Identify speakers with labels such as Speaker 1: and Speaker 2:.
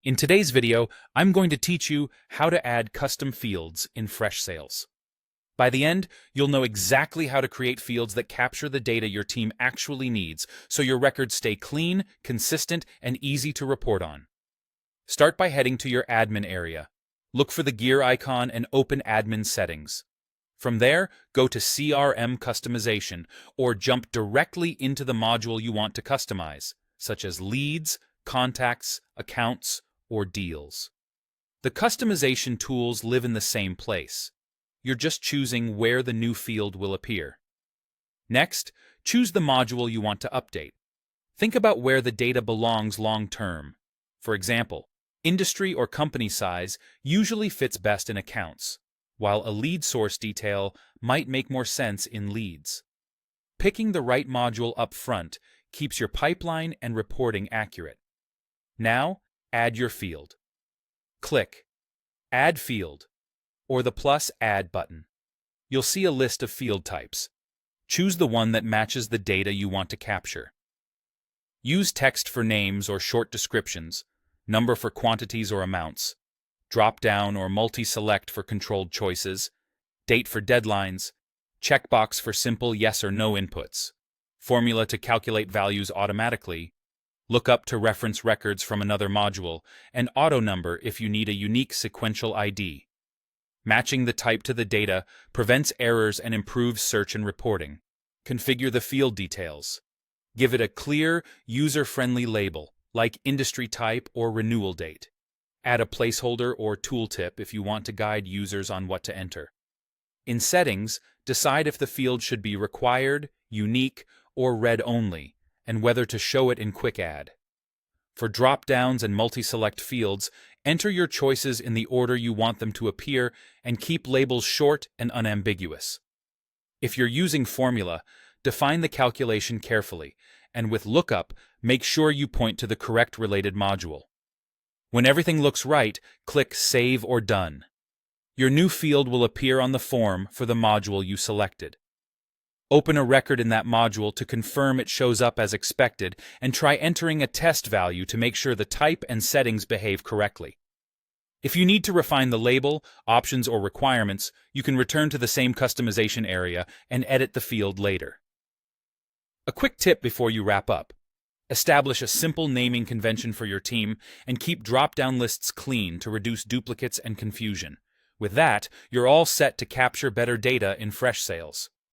Speaker 1: In today's video, I'm going to teach you how to add custom fields in Freshsales. By the end, you'll know exactly how to create fields that capture the data your team actually needs, so your records stay clean, consistent, and easy to report on. Start by heading to your admin area. Look for the gear icon and open Admin Settings. From there, go to CRM Customization, or jump directly into the module you want to customize, such as Leads, Contacts, Accounts, or Deals. The customization tools live in the same place. You're just choosing where the new field will appear. Next, choose the module you want to update. Think about where the data belongs long-term. For example, industry or company size usually fits best in accounts, while a lead source detail might make more sense in leads. Picking the right module up front keeps your pipeline and reporting accurate. Now, add your field. Click Add Field, or the plus Add button. You'll see a list of field types. Choose the one that matches the data you want to capture. Use text for names or short descriptions, number for quantities or amounts, drop-down or multi-select for controlled choices, date for deadlines, checkbox for simple yes or no inputs, formula to calculate values automatically, lookup to reference records from another module, and auto number if you need a unique sequential ID. Matching the type to the data prevents errors and improves search and reporting. Configure the field details. Give it a clear, user-friendly label, like industry type or renewal date. Add a placeholder or tooltip if you want to guide users on what to enter. In Settings, decide if the field should be required, unique, or read only, and whether to show it in Quick Add. For drop-downs and multi-select fields, enter your choices in the order you want them to appear and keep labels short and unambiguous. If you're using formula, define the calculation carefully, and with lookup, make sure you point to the correct related module. When everything looks right, click Save or Done. Your new field will appear on the form for the module you selected. Open a record in that module to confirm it shows up as expected, and try entering a test value to make sure the type and settings behave correctly. If you need to refine the label, options, or requirements, you can return to the same customization area and edit the field later. A quick tip before you wrap up. Establish a simple naming convention for your team and keep drop-down lists clean to reduce duplicates and confusion. With that, you're all set to capture better data in Freshsales.